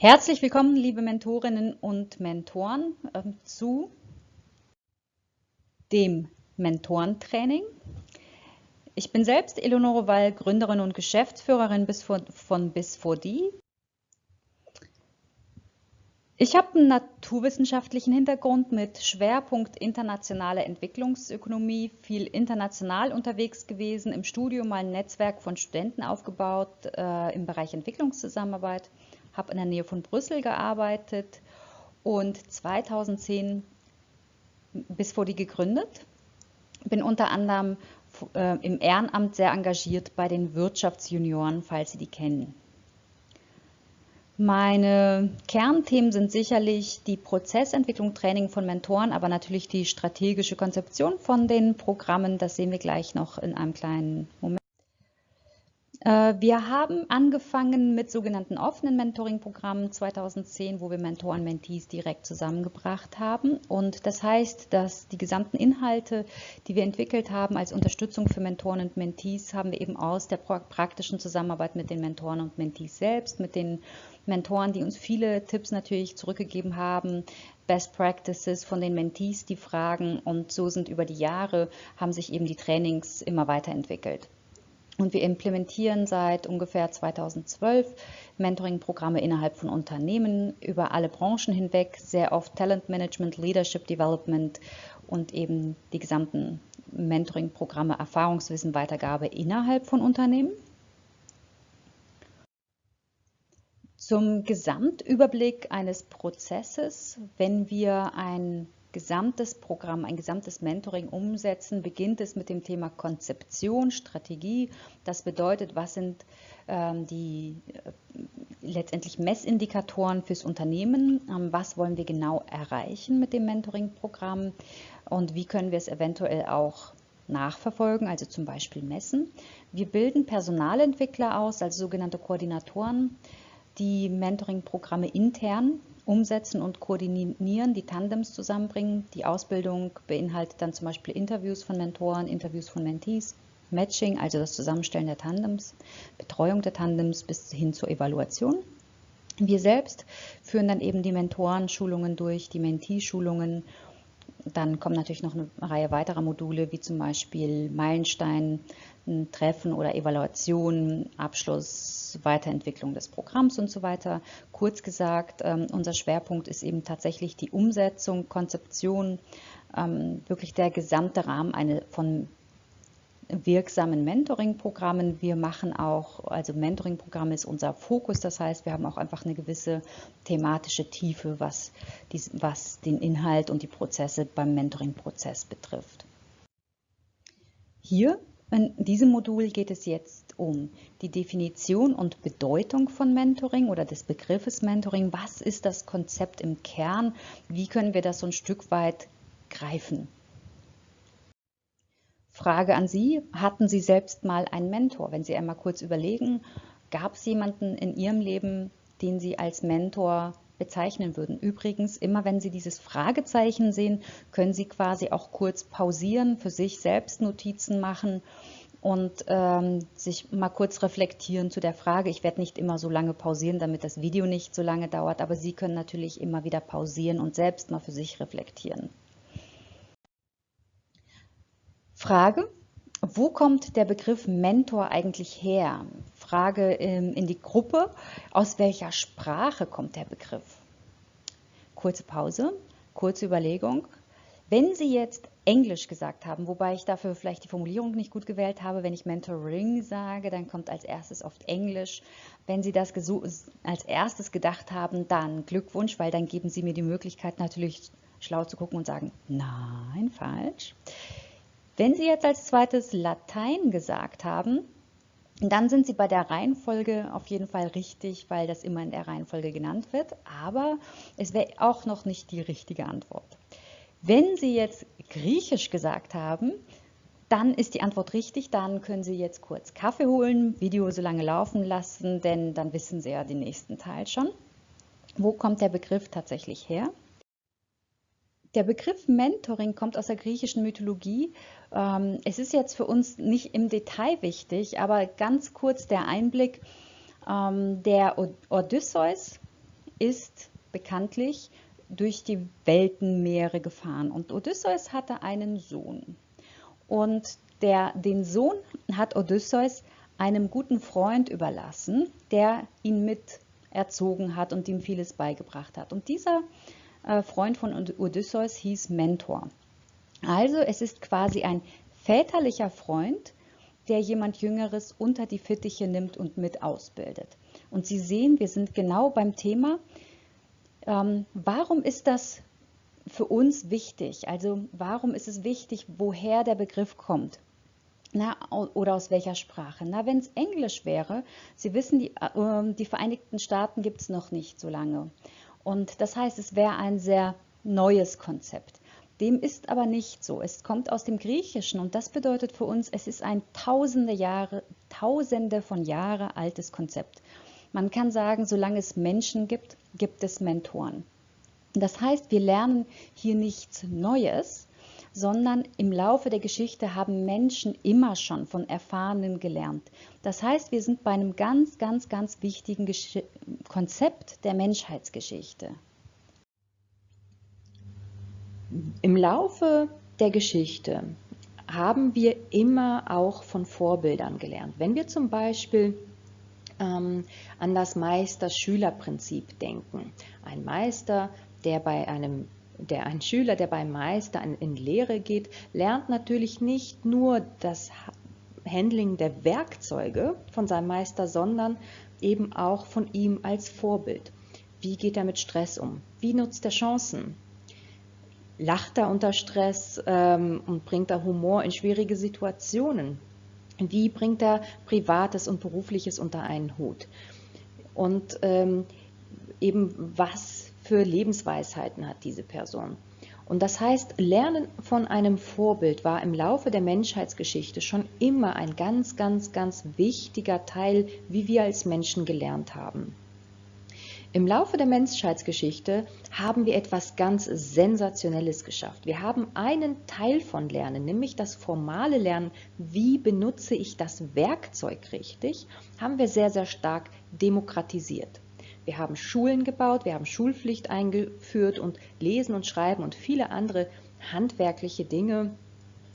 Herzlich willkommen, liebe Mentorinnen und Mentoren, zu dem Mentorentraining. Ich bin selbst Eleonore Wall, Gründerin und Geschäftsführerin von Bis4D. Ich habe einen naturwissenschaftlichen Hintergrund mit Schwerpunkt internationale Entwicklungsökonomie, viel international unterwegs gewesen, im Studium mal ein Netzwerk von Studenten aufgebaut im Bereich Entwicklungszusammenarbeit, habe in der Nähe von Brüssel gearbeitet und 2010 Bis4D gegründet. Bin unter anderem im Ehrenamt sehr engagiert bei den Wirtschaftsjunioren, falls Sie die kennen. Meine Kernthemen sind sicherlich die Prozessentwicklung, Training von Mentoren, aber natürlich die strategische Konzeption von den Programmen. Das sehen wir gleich noch in einem kleinen Moment. Wir haben angefangen mit sogenannten offenen Mentoring-Programmen 2010, wo wir Mentoren und Mentees direkt zusammengebracht haben. Und das heißt, dass die gesamten Inhalte, die wir entwickelt haben als Unterstützung für Mentoren und Mentees, haben wir eben aus der praktischen Zusammenarbeit mit den Mentoren und Mentees selbst, mit den Mentoren, die uns viele Tipps natürlich zurückgegeben haben, Best Practices von den Mentees, die Fragen, und so sind über die Jahre, haben sich eben die Trainings immer weiterentwickelt. Und wir implementieren seit ungefähr 2012 Mentoring-Programme innerhalb von Unternehmen über alle Branchen hinweg, sehr oft Talent Management, Leadership Development und eben die gesamten Mentoring-Programme, Erfahrungswissen, Weitergabe innerhalb von Unternehmen. Zum Gesamtüberblick eines Prozesses, wenn wir ein gesamtes Programm, ein gesamtes Mentoring umsetzen, beginnt es mit dem Thema Konzeption, Strategie. Das bedeutet, was sind die letztendlich Messindikatoren fürs Unternehmen, was wollen wir genau erreichen mit dem Mentoring-Programm und wie können wir es eventuell auch nachverfolgen, also zum Beispiel messen. Wir bilden Personalentwickler aus, also sogenannte Koordinatoren, die Mentoring-Programme intern umsetzen und koordinieren, die Tandems zusammenbringen. Die Ausbildung beinhaltet dann zum Beispiel Interviews von Mentoren, Interviews von Mentees, Matching, also das Zusammenstellen der Tandems, Betreuung der Tandems bis hin zur Evaluation. Wir selbst führen dann eben die Mentorenschulungen durch, die Mentee-Schulungen. Dann kommen natürlich noch eine Reihe weiterer Module, wie zum Beispiel Meilenstein, Treffen oder Evaluation, Abschluss, Weiterentwicklung des Programms und so weiter. Kurz gesagt, unser Schwerpunkt ist eben tatsächlich die Umsetzung, Konzeption, wirklich der gesamte Rahmen von wirksamen Mentoring-Programmen. Wir machen auch, also Mentoring-Programm ist unser Fokus, das heißt, wir haben auch einfach eine gewisse thematische Tiefe, was den Inhalt und die Prozesse beim Mentoring-Prozess betrifft. Hier in diesem Modul geht es jetzt um die Definition und Bedeutung von Mentoring oder des Begriffes Mentoring. Was ist das Konzept im Kern? Wie können wir das so ein Stück weit greifen? Frage an Sie, hatten Sie selbst mal einen Mentor? Wenn Sie einmal kurz überlegen, gab es jemanden in Ihrem Leben, den Sie als Mentor bezeichnen würden? Übrigens, immer wenn Sie dieses Fragezeichen sehen, können Sie quasi auch kurz pausieren, für sich selbst Notizen machen und sich mal kurz reflektieren zu der Frage. Ich werde nicht immer so lange pausieren, damit das Video nicht so lange dauert, aber Sie können natürlich immer wieder pausieren und selbst mal für sich reflektieren. Frage: Wo kommt der Begriff Mentor eigentlich her? Frage in die Gruppe: Aus welcher Sprache kommt der Begriff? Kurze Pause, kurze Überlegung. Wenn Sie jetzt Englisch gesagt haben, wobei ich dafür vielleicht die Formulierung nicht gut gewählt habe, wenn ich Mentoring sage, dann kommt als erstes oft Englisch. Wenn Sie das als erstes gedacht haben, dann Glückwunsch, weil dann geben Sie mir die Möglichkeit, natürlich schlau zu gucken und sagen, nein, falsch. Wenn Sie jetzt als zweites Latein gesagt haben, dann sind Sie bei der Reihenfolge auf jeden Fall richtig, weil das immer in der Reihenfolge genannt wird, aber es wäre auch noch nicht die richtige Antwort. Wenn Sie jetzt Griechisch gesagt haben, dann ist die Antwort richtig, dann können Sie jetzt kurz Kaffee holen, Video so lange laufen lassen, denn dann wissen Sie ja den nächsten Teil schon. Wo kommt der Begriff tatsächlich her? Der Begriff Mentoring kommt aus der griechischen Mythologie. Es ist jetzt für uns nicht im Detail wichtig, aber ganz kurz der Einblick. Der Odysseus ist bekanntlich durch die Weltenmeere gefahren und Odysseus hatte einen Sohn. Und den Sohn hat Odysseus einem guten Freund überlassen, der ihn mit erzogen hat und ihm vieles beigebracht hat. Und dieser Freund von Odysseus hieß Mentor. Also es ist quasi ein väterlicher Freund, der jemand Jüngeres unter die Fittiche nimmt und mit ausbildet. Und Sie sehen, wir sind genau beim Thema, warum ist das für uns wichtig? Also warum ist es wichtig, woher der Begriff kommt? Oder aus welcher Sprache? Wenn es Englisch wäre, Sie wissen, die Vereinigten Staaten gibt es noch nicht so lange. Und das heißt, es wäre ein sehr neues Konzept. Dem ist aber nicht so. Es kommt aus dem Griechischen und das bedeutet für uns, es ist ein Tausende von Jahren altes Konzept. Man kann sagen, solange es Menschen gibt, gibt es Mentoren. Das heißt, wir lernen hier nichts Neues, sondern im Laufe der Geschichte haben Menschen immer schon von Erfahrenen gelernt. Das heißt, wir sind bei einem ganz, ganz, ganz wichtigen Konzept der Menschheitsgeschichte. Im Laufe der Geschichte haben wir immer auch von Vorbildern gelernt. Wenn wir zum Beispiel an das Meister-Schüler-Prinzip denken. Ein Meister, ein Schüler, der beim Meister in Lehre geht, lernt natürlich nicht nur das Handling der Werkzeuge von seinem Meister, sondern eben auch von ihm als Vorbild. Wie geht er mit Stress um? Wie nutzt er Chancen? Lacht er unter Stress und bringt er Humor in schwierige Situationen? Wie bringt er Privates und Berufliches unter einen Hut? Und eben was für Lebensweisheiten hat diese Person? Und das heißt, Lernen von einem Vorbild war im Laufe der Menschheitsgeschichte schon immer ein ganz, ganz, ganz wichtiger Teil, wie wir als Menschen gelernt haben. Im Laufe der Menschheitsgeschichte haben wir etwas ganz Sensationelles geschafft. Wir haben einen Teil von Lernen, nämlich das formale Lernen, wie benutze ich das Werkzeug richtig, haben wir sehr, sehr stark demokratisiert. Wir haben Schulen gebaut, wir haben Schulpflicht eingeführt und Lesen und Schreiben und viele andere handwerkliche Dinge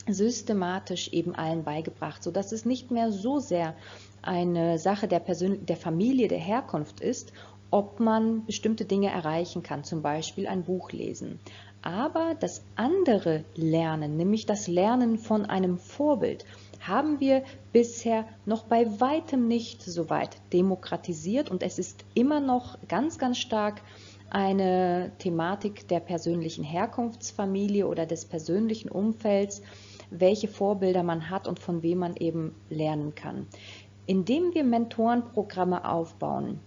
systematisch eben allen beigebracht, sodass es nicht mehr so sehr eine Sache der Familie, der Herkunft ist, ob man bestimmte Dinge erreichen kann, zum Beispiel ein Buch lesen. Aber das andere Lernen, nämlich das Lernen von einem Vorbild, haben wir bisher noch bei weitem nicht so weit demokratisiert und es ist immer noch ganz, ganz stark eine Thematik der persönlichen Herkunftsfamilie oder des persönlichen Umfelds, welche Vorbilder man hat und von wem man eben lernen kann. Indem wir Mentorenprogramme aufbauen,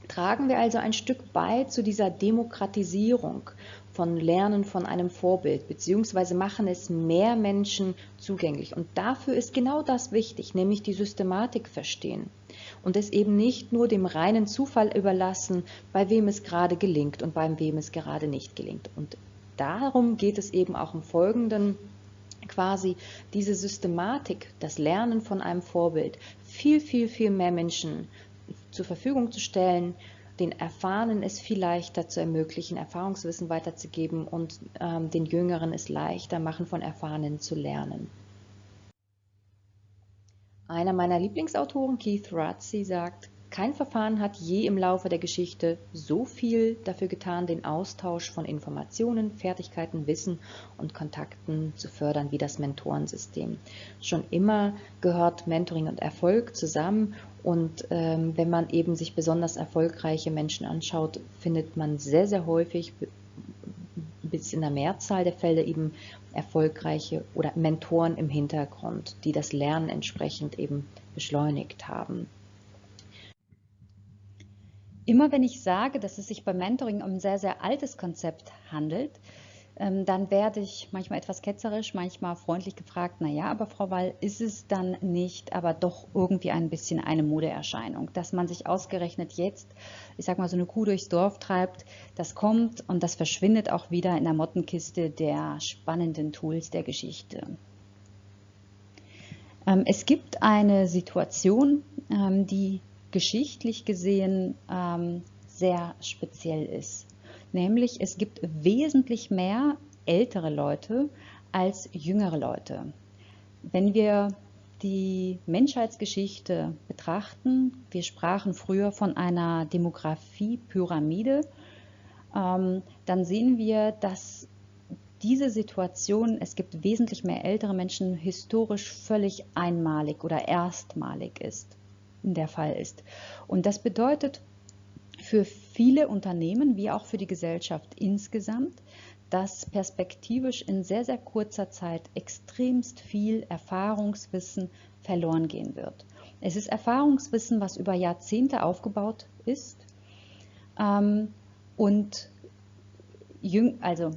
tragen wir also ein Stück bei zu dieser Demokratisierung von Lernen von einem Vorbild, beziehungsweise machen es mehr Menschen zugänglich. Und dafür ist genau das wichtig, nämlich die Systematik verstehen und es eben nicht nur dem reinen Zufall überlassen, bei wem es gerade gelingt und bei wem es gerade nicht gelingt. Und darum geht es eben auch im Folgenden, quasi diese Systematik, das Lernen von einem Vorbild, viel, viel, viel mehr Menschen zur Verfügung zu stellen, den Erfahrenen es viel leichter zu ermöglichen, Erfahrungswissen weiterzugeben und den Jüngeren es leichter machen, von Erfahrenen zu lernen. Einer meiner Lieblingsautoren, Keith Radsey, sagt, kein Verfahren hat je im Laufe der Geschichte so viel dafür getan, den Austausch von Informationen, Fertigkeiten, Wissen und Kontakten zu fördern wie das Mentorensystem. Schon immer gehört Mentoring und Erfolg zusammen und wenn man eben sich besonders erfolgreiche Menschen anschaut, findet man sehr, sehr häufig, bis in der Mehrzahl der Fälle eben erfolgreiche oder Mentoren im Hintergrund, die das Lernen entsprechend eben beschleunigt haben. Immer wenn ich sage, dass es sich beim Mentoring um ein sehr, sehr altes Konzept handelt, dann werde ich manchmal etwas ketzerisch, manchmal freundlich gefragt, naja, aber Frau Wall, ist es dann nicht aber doch irgendwie ein bisschen eine Modeerscheinung, dass man sich ausgerechnet jetzt, ich sag mal, so eine Kuh durchs Dorf treibt, das kommt und das verschwindet auch wieder in der Mottenkiste der spannenden Tools der Geschichte. Es gibt eine Situation, die geschichtlich gesehen sehr speziell ist. Nämlich es gibt wesentlich mehr ältere Leute als jüngere Leute. Wenn wir die Menschheitsgeschichte betrachten, wir sprachen früher von einer Demografiepyramide, dann sehen wir, dass diese Situation, es gibt wesentlich mehr ältere Menschen, historisch völlig einmalig oder erstmalig der Fall ist. Und das bedeutet für viele Unternehmen wie auch für die Gesellschaft insgesamt, dass perspektivisch in sehr, sehr kurzer Zeit extremst viel Erfahrungswissen verloren gehen wird. Es ist Erfahrungswissen, was über Jahrzehnte aufgebaut ist, und also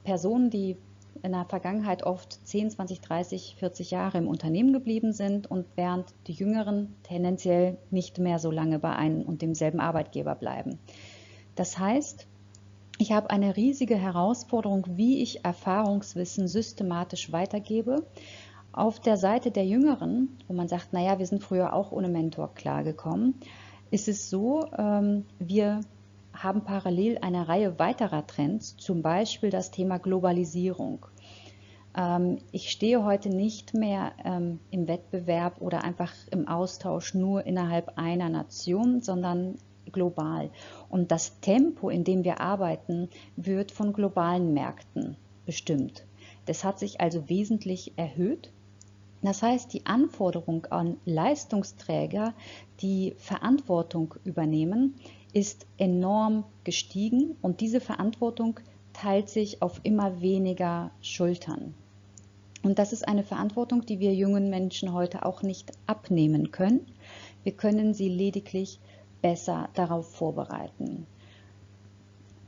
Personen, die in der Vergangenheit oft 10, 20, 30, 40 Jahre im Unternehmen geblieben sind und während die Jüngeren tendenziell nicht mehr so lange bei einem und demselben Arbeitgeber bleiben. Das heißt, ich habe eine riesige Herausforderung, wie ich Erfahrungswissen systematisch weitergebe. Auf der Seite der Jüngeren, wo man sagt, naja, wir sind früher auch ohne Mentor klargekommen, ist es so, wir haben parallel eine Reihe weiterer Trends, zum Beispiel das Thema Globalisierung. Ich stehe heute nicht mehr im Wettbewerb oder einfach im Austausch nur innerhalb einer Nation, sondern global. Und das Tempo, in dem wir arbeiten, wird von globalen Märkten bestimmt. Das hat sich also wesentlich erhöht. Das heißt, die Anforderung an Leistungsträger, die Verantwortung übernehmen, ist enorm gestiegen und diese Verantwortung teilt sich auf immer weniger Schultern. Und das ist eine Verantwortung, die wir jungen Menschen heute auch nicht abnehmen können. Wir können sie lediglich besser darauf vorbereiten.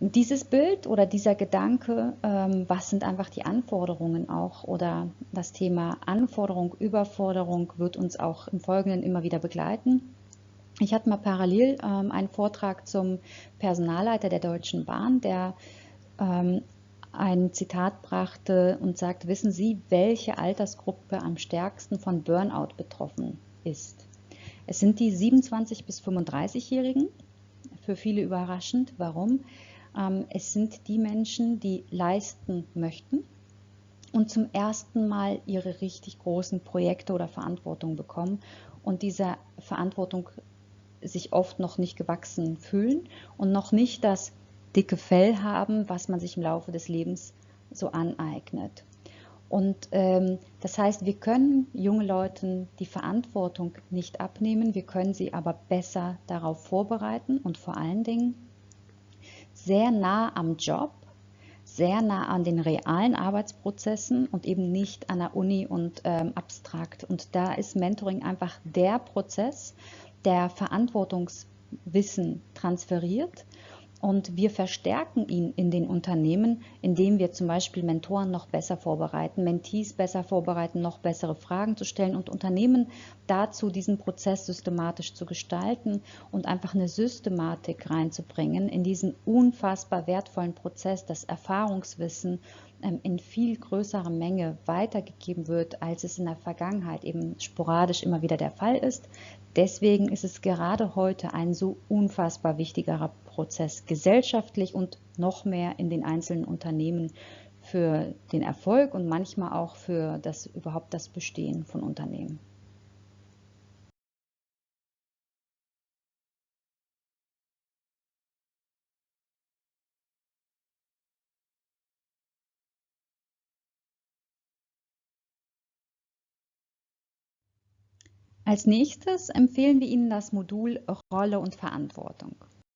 Dieses Bild oder dieser Gedanke, was sind einfach die Anforderungen auch, oder das Thema Anforderung, Überforderung wird uns auch im Folgenden immer wieder begleiten. Ich hatte mal parallel einen Vortrag zum Personalleiter der Deutschen Bahn, der ein Zitat brachte und sagt, wissen Sie, welche Altersgruppe am stärksten von Burnout betroffen ist? Es sind die 27- bis 35-Jährigen, für viele überraschend. Warum? Es sind die Menschen, die leisten möchten und zum ersten Mal ihre richtig großen Projekte oder Verantwortung bekommen und dieser Verantwortung sich oft noch nicht gewachsen fühlen und noch nicht das dicke Fell haben, was man sich im Laufe des Lebens so aneignet. Und das heißt, wir können jungen Leuten die Verantwortung nicht abnehmen, wir können sie aber besser darauf vorbereiten und vor allen Dingen sehr nah am Job, sehr nah an den realen Arbeitsprozessen und eben nicht an der Uni und abstrakt. Und da ist Mentoring einfach der Prozess, der Verantwortungswissen transferiert. Und wir verstärken ihn in den Unternehmen, indem wir zum Beispiel Mentoren noch besser vorbereiten, Mentees besser vorbereiten, noch bessere Fragen zu stellen und Unternehmen dazu, diesen Prozess systematisch zu gestalten und einfach eine Systematik reinzubringen in diesen unfassbar wertvollen Prozess, dass Erfahrungswissen in viel größerer Menge weitergegeben wird, als es in der Vergangenheit eben sporadisch immer wieder der Fall ist. Deswegen ist es gerade heute ein so unfassbar wichtiger Prozess, gesellschaftlich und noch mehr in den einzelnen Unternehmen für den Erfolg und manchmal auch für überhaupt das Bestehen von Unternehmen. Als nächstes empfehlen wir Ihnen das Modul Rolle und Verantwortung.